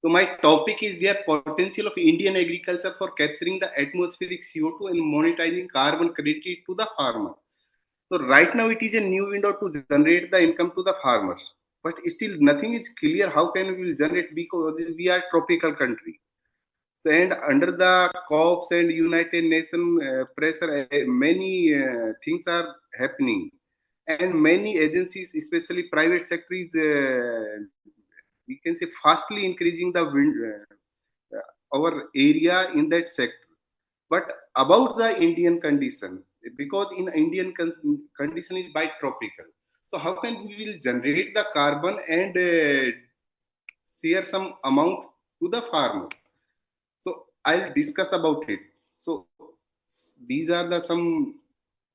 So my topic is their potential of Indian agriculture for capturing the atmospheric CO2 and monetizing carbon credit to the farmer. So right now it is a new window to generate the income to the farmers. But still nothing is clear how can we will generate because we are tropical country. So, and under the COPs and United Nations pressure, many things are happening. And many agencies, especially private sector, is we can say fastly increasing the wind, our area in that sector. But about the Indian condition, because in Indian condition is bitropical. So how can we will generate the carbon and share some amount to the farmer? So I'll discuss about it. So these are the some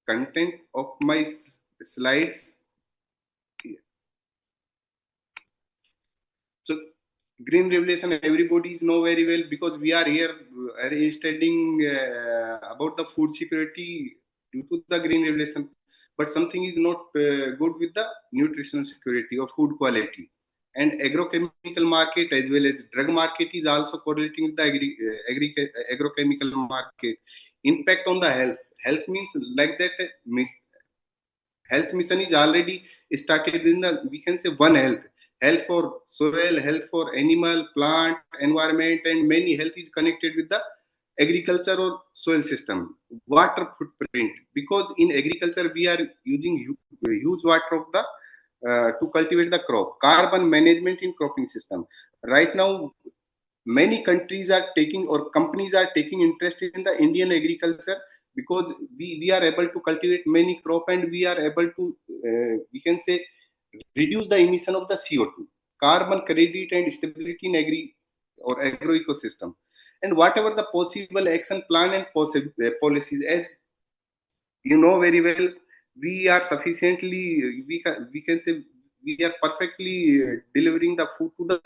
content of my slides. So green revolution, everybody know very well because we are here studying about the food security due to the green revolution. But something is not good with the nutritional security or food quality. And agrochemical market as well as drug market is also correlating with the agrochemical market. Impact on the health. Health means like that health mission is already started in the we can say one health for soil, health for animal, plant, environment, and many health is connected with the agriculture or soil system. Water footprint, because in agriculture we are using huge water of the to cultivate the crop. Carbon management in cropping system. Right now many countries are taking or companies are taking interest in the Indian agriculture because we are able to cultivate many crop and we are able to we can say reduce the emission of the CO2, carbon credit and stability in agri or agro ecosystem, and whatever the possible action plan and policies. As you know very well, we are sufficiently we can say we are perfectly delivering the food to the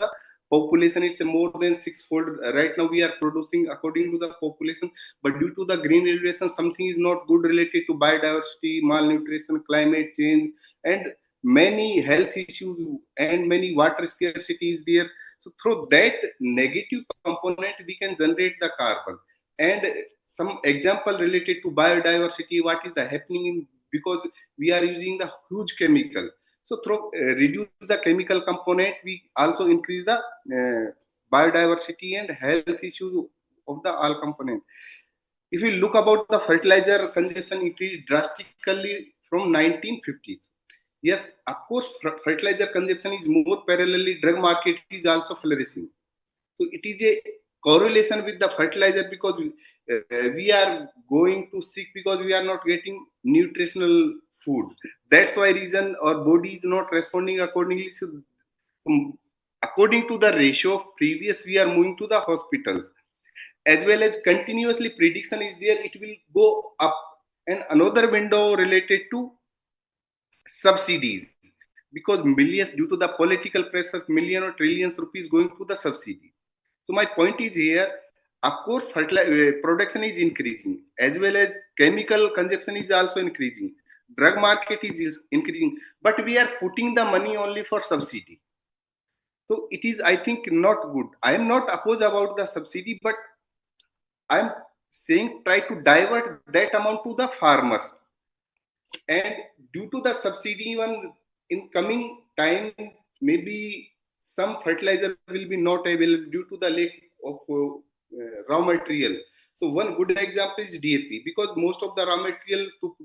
population. It's more than sixfold. Right now we are producing according to the population, but due to the green revolution something is not good related to biodiversity, malnutrition, climate change, and many health issues and many water scarcity is there. So through that negative component we can generate the carbon. And some example related to biodiversity, what is the happening in, because we are using the huge chemical. So through reduce the chemical component we also increase the biodiversity and health issues of the all component. If we look about the fertilizer consumption increased drastically from 1950s. Yes, of course fertilizer consumption is more parallelly drug market is also flourishing. So it is a correlation with the fertilizer because we are going to sick because we are not getting nutritional food. That's why reason our body is not responding accordingly. So according to the ratio of previous, we are moving to the hospitals. As well as continuously prediction is there, it will go up. And another window related to subsidies, because millions due to the political pressure, million or trillions rupees going to the subsidy. So my point is here, of course, production is increasing, as well as chemical consumption is also increasing. Drug market is increasing, but we are putting the money only for subsidy. So it is, I think, not good. I am not opposed about the subsidy, but I am saying try to divert that amount to the farmers. And due to the subsidy, even in coming time, maybe some fertilizer will be not available due to the lack of raw material. So one good example is DAP, because most of the raw material to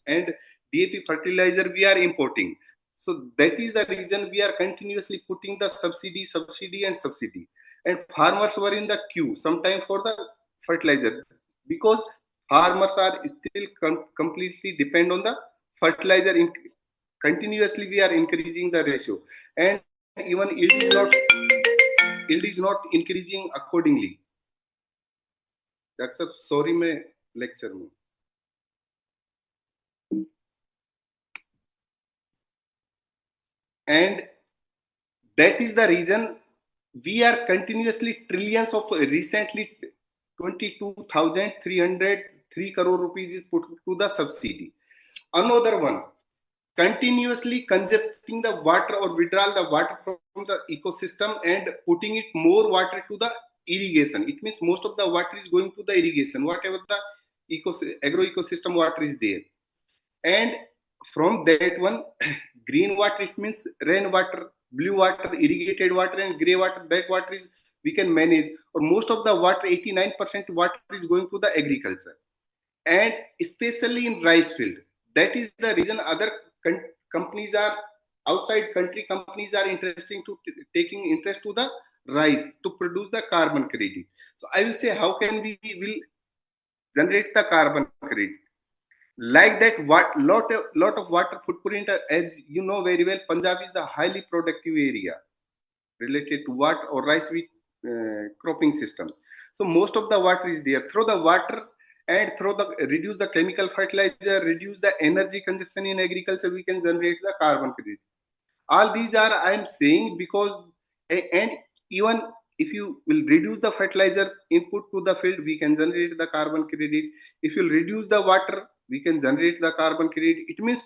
and DAP fertilizer we are importing. So that is the reason we are continuously putting the subsidy and subsidy. And farmers were in the queue sometime for the fertilizer, because farmers are still completely depend on the fertilizer. Continuously we are increasing the ratio, and even yield is not increasing accordingly. That's a sorry मैं lecture में. And that is the reason we are continuously trillions of recently 22,303 crore rupees is put to the subsidy. Another one, continuously consuming the water or withdrawal the water from the ecosystem and putting it more water to the irrigation. It means most of the water is going to the irrigation, whatever the agro ecosystem water is there. And from that one, green water, it means rain water, blue water, irrigated water, and gray water. That water is we can manage. Or most of the water, 89% water is going to the agriculture, and especially in rice field. That is the reason other companies are outside country companies are interesting to taking interest to the rice to produce the carbon credit. So I will say, how can we will generate the carbon credit? Like that, what lot of water footprint, as you know very well, Punjab is the highly productive area related to what or rice wheat cropping system. So most of the water is there. Through the water and through the reduce the chemical fertilizer, reduce the energy consumption in agriculture, we can generate the carbon credit. All these are I am saying because and even if you will reduce the fertilizer input to the field, we can generate the carbon credit. If you reduce the water, we can generate the carbon credit. It means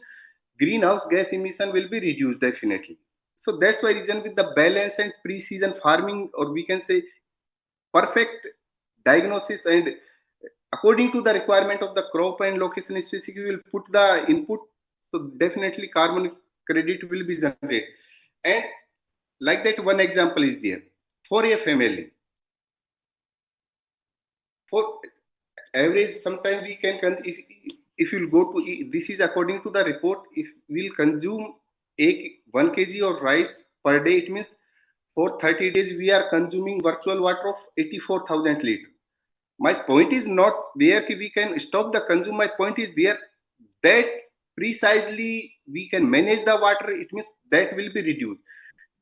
greenhouse gas emission will be reduced definitely. So that's why reason with the balance and pre-season farming, or we can say perfect diagnosis and according to the requirement of the crop and location specific, we will put the input. So definitely carbon credit will be generated. And like that, one example is there for a family. For average, sometimes we can if you'll go to this is according to the report. If we'll consume 1 kg of rice per day, it means for 30 days we are consuming virtual water of 84,000 liters. My point is not there we can stop the consume. My point is there that precisely we can manage the water. It means that will be reduced.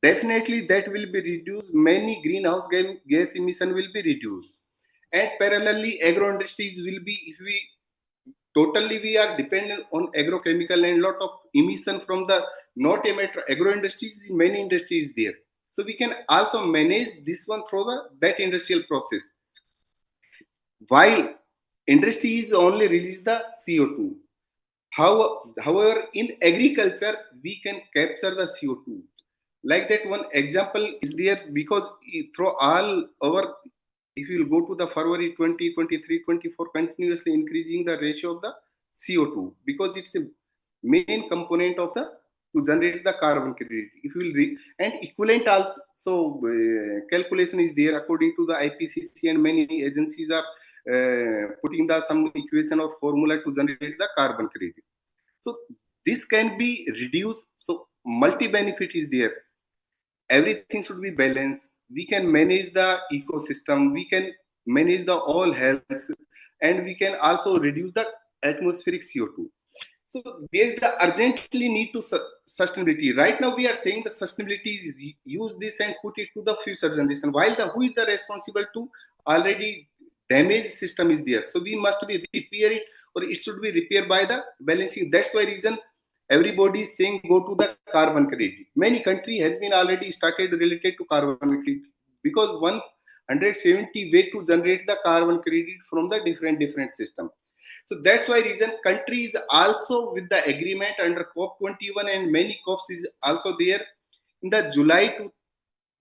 Definitely that will be reduced. Many greenhouse gas emission will be reduced. And parallelly, agro industries will be, if we totally we are dependent on agrochemical and lot of emission from the not emitter agro industries, many industries there. So we can also manage this one through that industrial process. While industries only release the CO2. However, in agriculture, we can capture the CO2. Like that, one example is there because through all our, if you will go to the February 2023, 24, continuously increasing the ratio of the CO2 because it's a main component of the to generate the carbon credit. If you will and equivalent also calculation is there according to the IPCC, and many agencies are putting the some equation or formula to generate the carbon credit. So this can be reduced. So multi benefit is there. Everything should be balanced. We can manage the ecosystem. We can manage the all health, and we can also reduce the atmospheric CO2. So there the urgently need to sustainability. Right now we are saying the sustainability is use this and put it to the future generation. While the who is the responsible to already damaged system is there. So we must be repair it, or it should be repaired by the balancing. That's why reason everybody is saying go to the carbon credit. Many country has been already started related to carbon credit because 170 way to generate the carbon credit from the different system. So that's why reason countries also with the agreement under COP21 and many COPs is also there in the July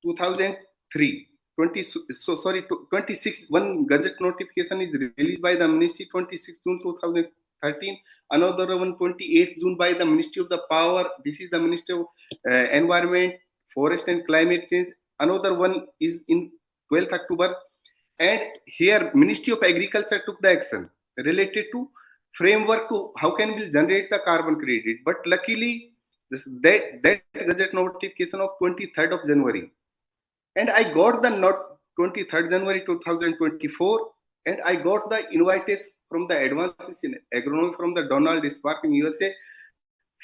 2003. 26 one gazette notification is released by the ministry 26 June 2013, another one 28 June by the Ministry of the Power. This is the Ministry of Environment, Forest and Climate Change. Another one is in 12th October, and here Ministry of Agriculture took the action related to framework to how can we generate the carbon credit. But luckily that gazette notification of 23rd of January, and I got the note 23rd January 2024, and I got the invitation from the advances in agronomy from the Donald Spark in USA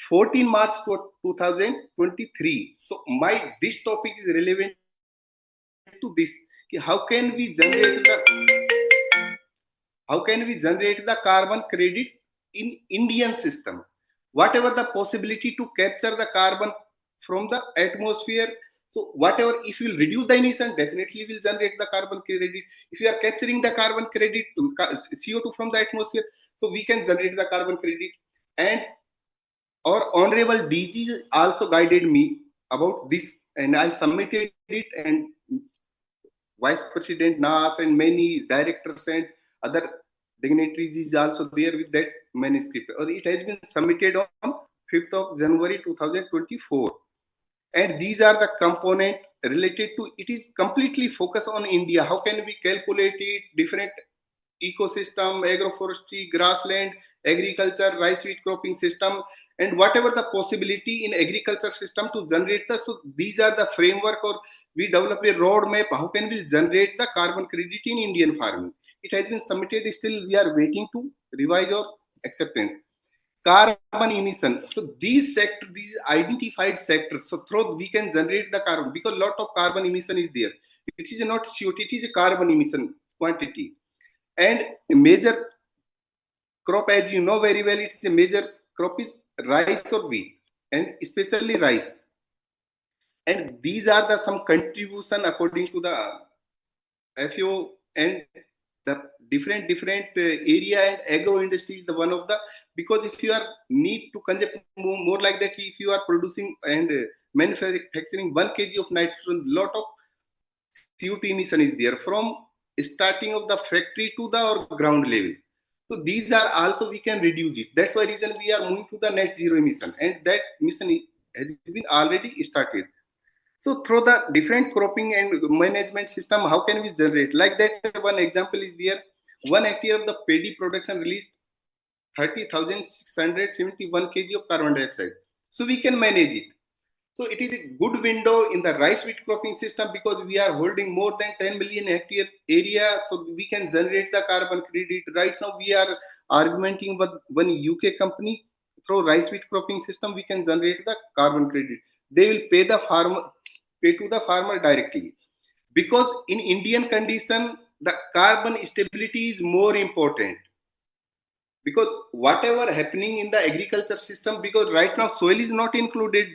14 March 2023. So this topic is relevant to this. How can we generate the carbon credit in Indian system? Whatever the possibility to capture the carbon from the atmosphere. So whatever, if you will reduce the emission, definitely will generate the carbon credit. If you are capturing the carbon credit, CO2 from the atmosphere, so we can generate the carbon credit. And our honorable DG also guided me about this, and I submitted it, and Vice President Nas and many directors and other dignitaries is also there with that manuscript. Or it has been submitted on 5th of January 2024. And these are the component related to it is completely focused on India. How can we calculate it? Different ecosystem, agroforestry, grassland, agriculture, rice wheat cropping system, and whatever the possibility in agriculture system to generate the. So these are the framework, or we develop a roadmap. How can we generate the carbon credit in Indian farming? It has been submitted. Still, we are waiting to revise or acceptance. Carbon emission. So these sectors, these identified sectors, so through we can generate the carbon because lot of carbon emission is there. It is not CO2, it is a carbon emission quantity. And a major crop, as you know very well, it is a major crop is rice or wheat, and especially rice. And these are the some contribution according to the FAO, and the different area, and agro industry is the one of the, because if you are need to consume more like that, if you are producing and manufacturing 1 kg of nitrogen, lot of CO2 emission is there from starting of the factory to the or ground level. So these are also we can reduce it. That's why reason we are moving to the net zero emission, and that mission has been already started. So through the different cropping and management system, how can we generate? Like that, one example is there. 1 hectare of the paddy production released 30,671 kg of carbon dioxide. So we can manage it. So it is a good window in the rice wheat cropping system because we are holding more than 10 million hectare area. So we can generate the carbon credit. Right now we are arguing with one UK company. Through rice wheat cropping system, we can generate the carbon credit. They will pay to the farmer directly. Because in Indian condition, the carbon stability is more important, because whatever happening in the agriculture system, because right now soil is not included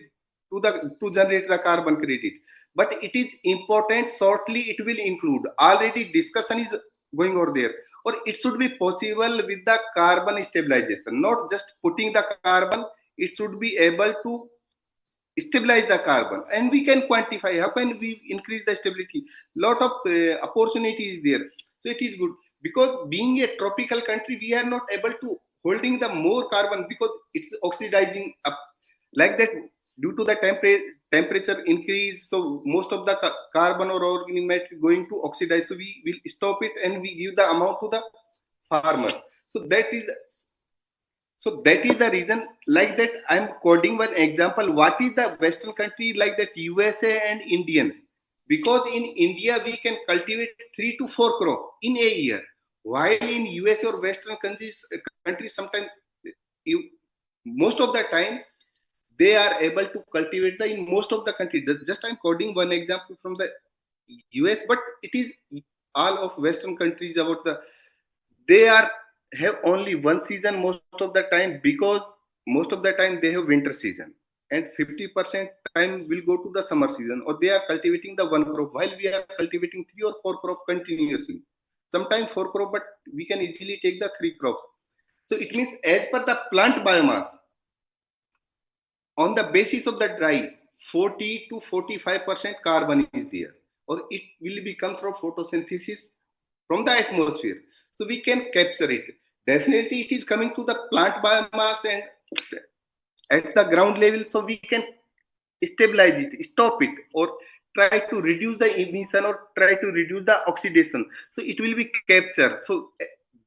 to generate the carbon credit, but it is important, shortly it will include, already discussion is going over there, or it should be possible with the carbon stabilization, not just putting the carbon, it should be able to stabilize the carbon, and we can quantify how can we increase the stability. Lot of opportunity is there. So it is good, because being a tropical country, we are not able to holding the more carbon because it's oxidizing up like that due to the temperature increase. So most of the carbon or organic matter going to oxidize, so we will stop it and we give the amount to the farmer. So that is the reason. Like that, I'm quoting one example. What is the Western country like that? USA and Indian. Because in India we can cultivate 3 to 4 crop in a year, while in USA or Western countries sometimes you, most of the time they are able to cultivate the in most of the country. Just I'm quoting one example from the US, but it is all of Western countries about the, they are have only one season most of the time, because most of the time they have winter season, and 50% time will go to the summer season, or they are cultivating the one crop, while we are cultivating 3 or 4 crop continuously, sometimes 4 crop, but we can easily take the 3 crops. So it means as per the plant biomass, on the basis of the dry, 40 to 45% carbon is there, or it will become through photosynthesis from the atmosphere. So we can capture it. Definitely, it is coming to the plant biomass and at the ground level, so we can stabilize it, stop it, or try to reduce the emission or try to reduce the oxidation. So it will be captured. So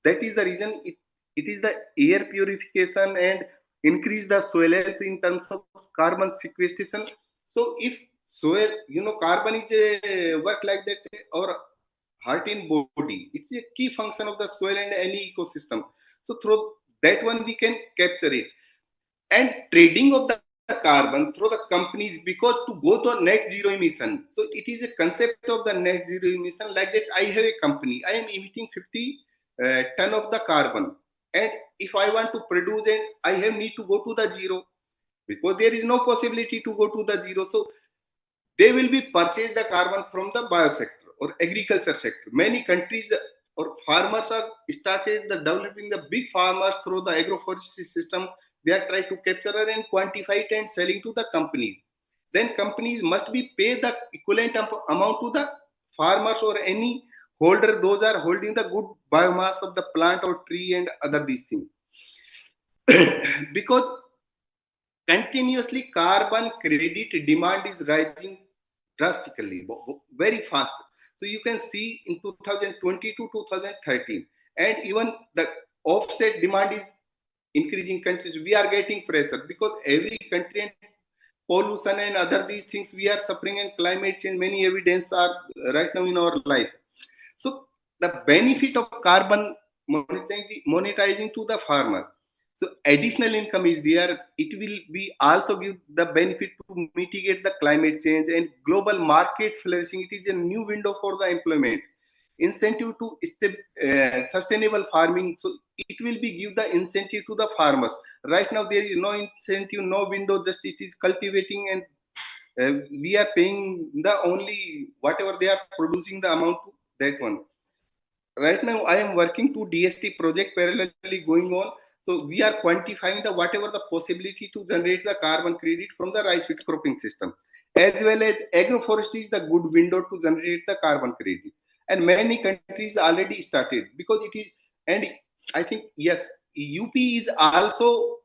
that is the reason it is the air purification and increase the soil health in terms of carbon sequestration. So if soil, carbon is a work like that, or heart in body, it's a key function of the soil and any ecosystem. So through that one we can capture it, and trading of the carbon through the companies, because to go to net zero emission, so it is a concept of the net zero emission. Like that, I have a company, I am emitting 50 ton of the carbon, and if I want to produce it, I have need to go to the zero, because there is no possibility to go to the zero. So they will be purchase the carbon from the biosector or agriculture sector. Many countries or farmers are started the developing the big farmers through the agroforestry system. They are trying to capture and quantify it and selling to the companies. then companies must be pay the equivalent amount to the farmers or any holder, those are holding the good biomass of the plant or tree and other these things. Because continuously carbon credit demand is rising drastically, very fast. So you can see in 2020 to 2013, and even the offset demand is increasing countries. We are getting pressure because every country and pollution and other these things we are suffering, and climate change, many evidence are right now in our life. So the benefit of carbon monetizing to the farmer. So additional income is there. It will be also give the benefit to mitigate the climate change and global market flourishing. It is a new window for the employment. Incentive to sustainable farming. So it will be give the incentive to the farmers. Right now there is no incentive, no window. Just it is cultivating, and we are paying the only whatever they are producing the amount to that one. Right now I am working to DST project parallelly going on. So we are quantifying the whatever the possibility to generate the carbon credit from the rice wheat cropping system, as well as agroforestry is the good window to generate the carbon credit. And many countries already started because it is, and I think yes, UP is also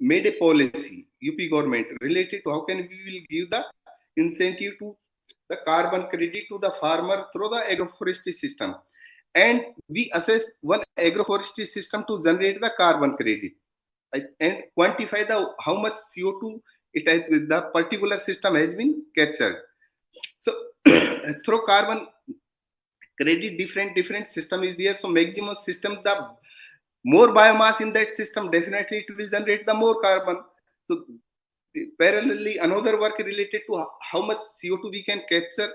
made a policy, UP government, related to how can we will give the incentive to the carbon credit to the farmer through the agroforestry system. And we assess one agroforestry system to generate the carbon credit and quantify the how much CO2 it has, the particular system has been captured. So through carbon credit, different system is there. So maximum system, the more biomass in that system, definitely it will generate the more carbon. So parallelly another work related to how much CO2 we can capture.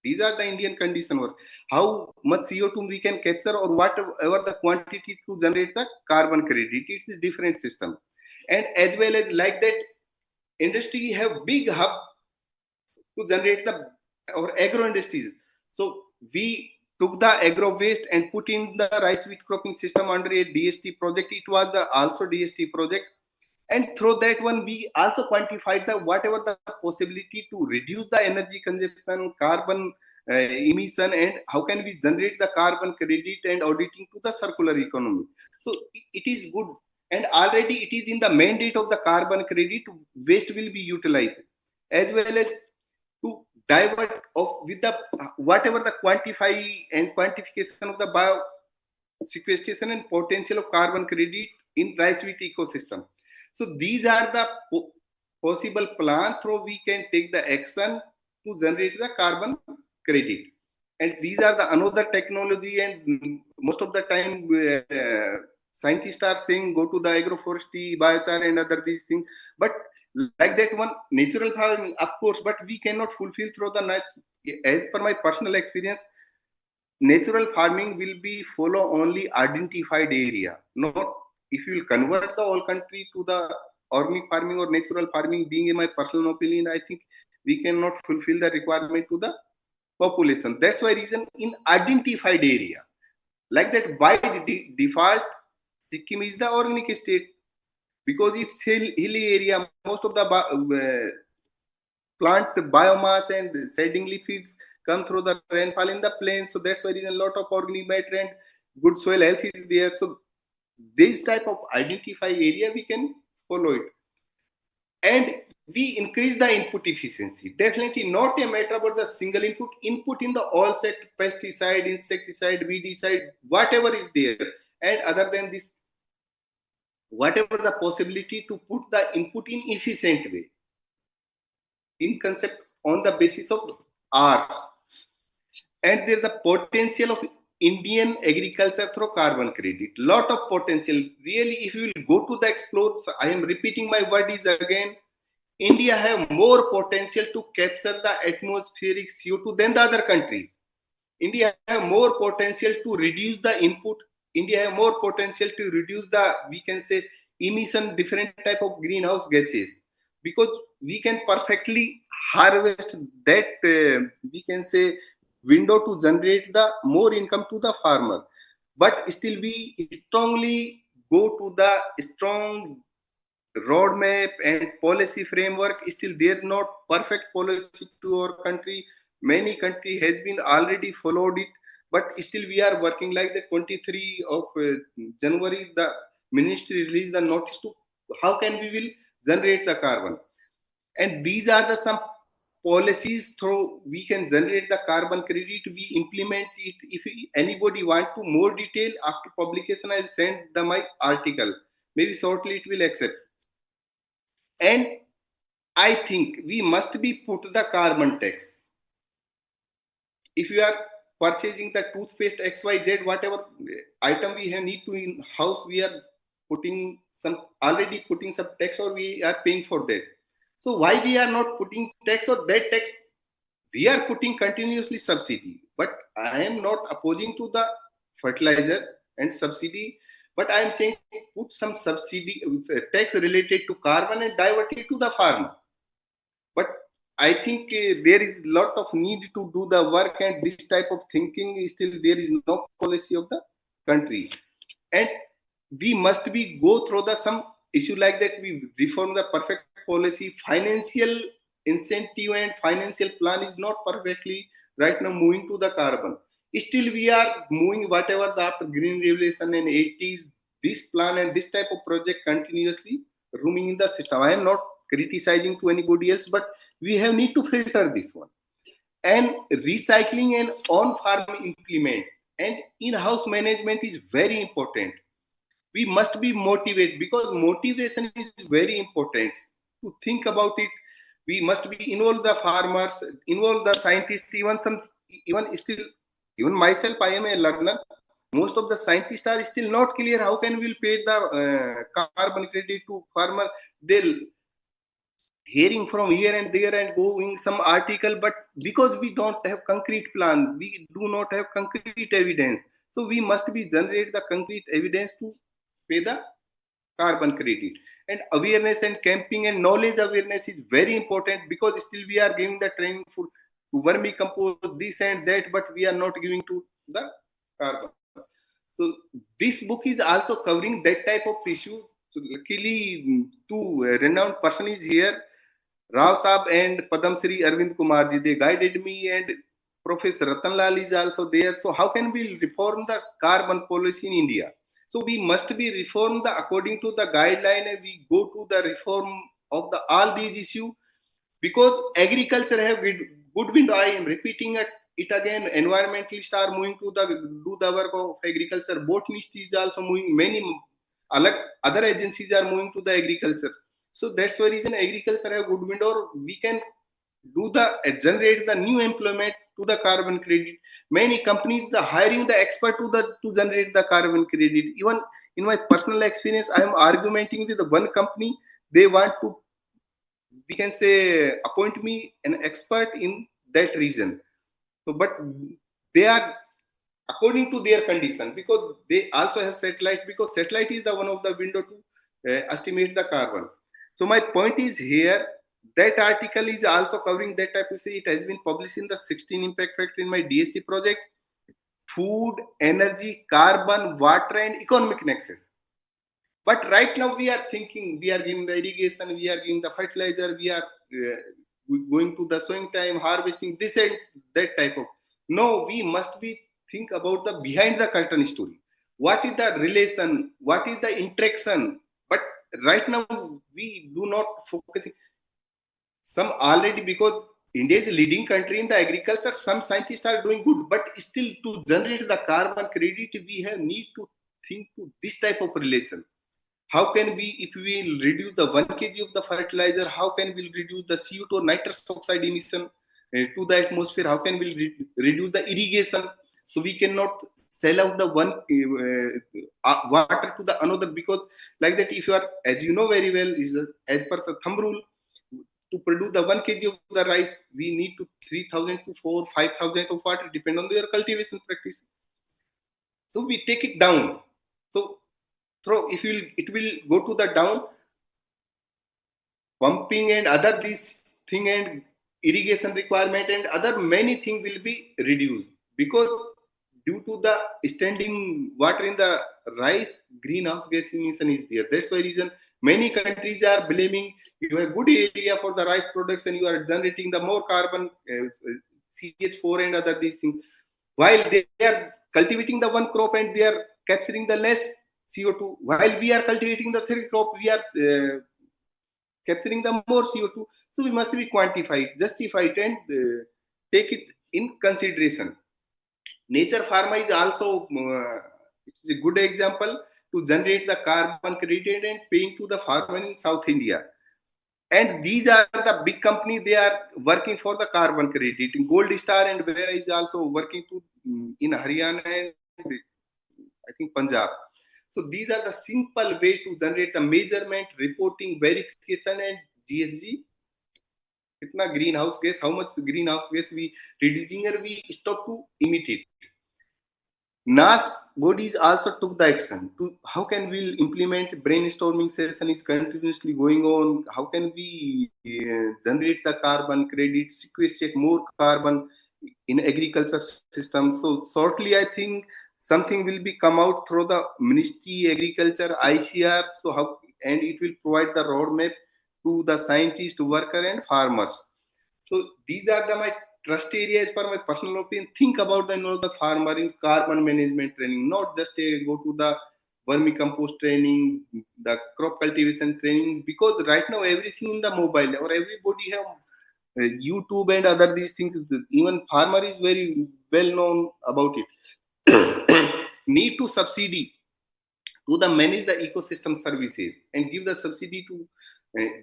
These are the Indian condition work. How much CO2 we can capture or whatever the quantity to generate the carbon credit. It's a different system. And as well as like that, industry have big hub to generate the our agro industries. So we took the agro waste and put in the rice wheat cropping system under a DST project. It was the also DST project. And through that one, we also quantified the whatever the possibility to reduce the energy consumption, carbon emission, and how can we generate the carbon credit and auditing to the circular economy. So it is good, and already it is in the mandate of the carbon credit. Waste will be utilized, as well as to divert of with the whatever the quantify and quantification of the bio sequestration and potential of carbon credit in rice wheat ecosystem. So these are the possible plan through we can take the action to generate the carbon credit. And these are the another technology, and most of the time scientists are saying go to the agroforestry, biochar and other these things. But like that one, natural farming, of course, but we cannot fulfill through the night. As per my personal experience, natural farming will be follow only identified area, not if you will convert the whole country to the organic farming or natural farming. Being in my personal opinion, I think we cannot fulfill the requirement to the population. That's why reason in identified area, like that by default, Sikkim is the organic state because it's hilly area. Most of the plant biomass and shading leaves come through the rainfall in the plains. So that's why reason a lot of organic matter and good soil health is there. So this type of identify area we can follow it, and we increase the input efficiency. Definitely not a matter about the single input in the all set pesticide, insecticide, weedicide, whatever is there. And other than this, whatever the possibility to put the input in efficient way, in concept on the basis of R. And there's the potential of Indian agriculture through carbon credit. Lot of potential. Really, if you will go to the explore, so I am repeating my word is again, India have more potential to capture the atmospheric CO2 than the other countries. India have more potential to reduce the input. India have more potential to reduce the, we can say, emission, different type of greenhouse gases, because we can perfectly harvest that, we can say, window to generate the more income to the farmer. But still we strongly go to the strong roadmap and policy framework. Still, there's not perfect policy to our country. Many country has been already followed it, but still we are working like the 23 of January. The ministry released the notice to how can we will generate the carbon, and these are the some policies through we can generate the carbon credit. We implement it. If anybody want to more detail after publication, I'll send the my article. Maybe shortly it will accept. And I think we must be put the carbon tax. If you are purchasing the toothpaste XYZ, whatever item we have need to in house, we are putting some already putting some tax or we are paying for that. So why we are not putting tax or that tax? We are putting continuously subsidy. But I am not opposing to the fertilizer and subsidy. But I am saying put some subsidy tax related to carbon and divert it to the farmer. But I think there is a lot of need to do the work, and this type of thinking is still there is no policy of the country. And we must be go through the some issue like that. We reform the perfect policy. Financial incentive and financial plan is not perfectly right now moving to the carbon. Still we are moving whatever the after green revolution and 80s, this plan and this type of project continuously roaming in the system. I am not criticizing to anybody else, but we have need to filter this one. And recycling and on farm implement and in-house management is very important. We must be motivated because motivation is very important to think about it. We must be involve the farmers, involve the scientists, even some, even still, even myself, I am a learner. Most of the scientists are still not clear how can we pay the carbon credit to farmer. They'll hearing from here and there and going some article, but because we don't have concrete plan, we do not have concrete evidence. So we must be generate the concrete evidence to pay the carbon credit. And awareness and camping and knowledge awareness is very important because still we are giving the training for to vermicompost this and that, but we are not giving to the carbon. So this book is also covering that type of issue. So luckily, two renowned person is here, Rao Saab and Padam Shri Arvind Kumar ji. They guided me, and Professor Ratan Lal is also there. So how can we reform the carbon policy in India? So we must be reformed according to the guideline, and we go to the reform of the all these issues because agriculture have good window. I am repeating it again. Environmentalists are moving to the do the work of agriculture. Botanists is also moving. Many other agencies are moving to the agriculture. So that's why reason agriculture have good window. We can do the generate the new employment to the carbon credit. Many companies the hiring the expert to generate the carbon credit. Even in my personal experience, I am arguing with the one company. They want to, we can say, appoint me an expert in that region. So but they are according to their condition because they also have satellite, because satellite is the one of the window to estimate the carbon. So my point is here, that article is also covering that type of say. It has been published in the 16 impact factor in my DST project: food, energy, carbon, water, and economic nexus. But right now we are thinking, we are giving the irrigation, we are giving the fertilizer, we are going to the sowing time, harvesting, this and that type of. No, we must be think about the behind the curtain story. What is the relation? What is the interaction? But right now we do not focus. Some already, because India is a leading country in the agriculture, some scientists are doing good, but still to generate the carbon credit, we have need to think to this type of relation. How can we, if we reduce the 1 kg of the fertilizer, how can we reduce the CO2 or nitrous oxide emission to the atmosphere? How can we reduce the irrigation? So we cannot sell out the one water to the another, because like that, if you are, as you know very well, is as per the thumb rule, to produce the 1 kg of the rice, we need to 3,000 to 4, 5,000 of water, depend on their cultivation practice. So we take it down. So through, if you will, it will go to the down, pumping and other this thing and irrigation requirement and other many things will be reduced, because due to the standing water in the rice, greenhouse gas emission is there. That's why reason Many countries are blaming you have good area for the rice production, you are generating the more carbon, CH4 and other these things. While they are cultivating the one crop and they are capturing the less CO2, while we are cultivating the three crop, we are capturing the more CO2. So we must be quantified, justified, and take it in consideration. Nature pharma is also it's a good example to generate the carbon credit and paying to the farmer in South India. And these are the big companies, they are working for the carbon credit. Gold Star and Vera is also working to in Haryana and I think Punjab. So these are the simple way to generate the measurement, reporting, verification, and GSG. Kitna greenhouse gas, how much greenhouse gas we reducing or we stop to emit it. NAS bodies also took the action to how can we implement brainstorming session is continuously going on. How can we generate the carbon credit, sequestrate more carbon in agriculture system? So shortly, I think something will be come out through the Ministry Agriculture ICR. So how and it will provide the roadmap to the scientists, worker, and farmers. So these are my trust areas for my personal opinion. Think about the farmer in carbon management training, not just go to the vermicompost training, the crop cultivation training, because right now everything in the mobile or everybody have YouTube and other these things. Even farmer is very well known about it. Need to subsidy to the manage the ecosystem services and give the subsidy to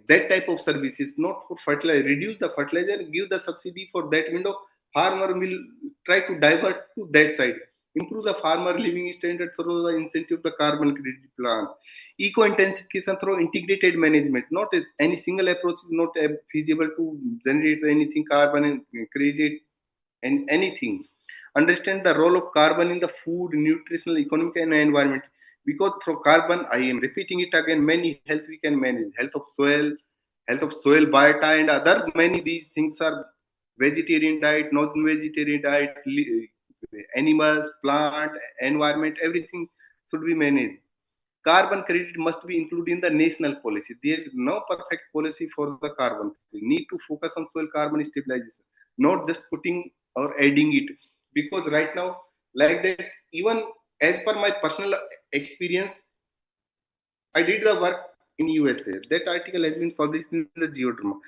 that type of services, not for fertilizer. Reduce the fertilizer, give the subsidy for that window. Farmer will try to divert to that side. Improve the farmer living standard through the incentive the carbon credit plan. Eco intensification through integrated management. Not as any single approach is not feasible to generate anything carbon and credit and anything. Understand the role of carbon in the food, nutritional, economic, and environment. Because through carbon, I am repeating it again, many health we can manage. Health of soil, biota, and other many these things are vegetarian diet, non-vegetarian diet, animals, plant, environment, everything should be managed. Carbon credit must be included in the national policy. There is no perfect policy for the carbon. We need to focus on soil carbon stabilization, not just putting or adding it. Because right now, like that, even as per my personal experience, I did the work in USA. That article has been published in the Geoderma.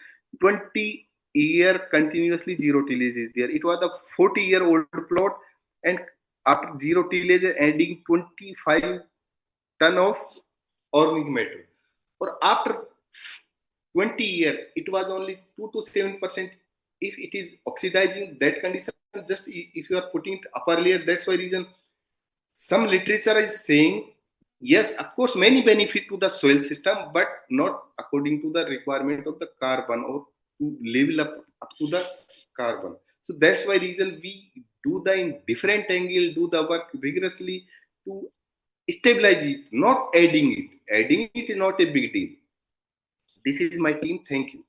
20-year continuously zero tillage is there. It was a 40-year-old plot, and after zero tillage, adding 25 ton of organic matter. Or after 20 years, it was only 2 to 7%. If it is oxidizing, that condition, just if you are putting it upper layer, that's why reason some literature is saying, yes, of course, many benefit to the soil system, but not according to the requirement of the carbon or to level up to the carbon. So that's why reason we do the in different angle, do the work rigorously to stabilize it, not adding it. Adding it is not a big deal. This is my team. Thank you.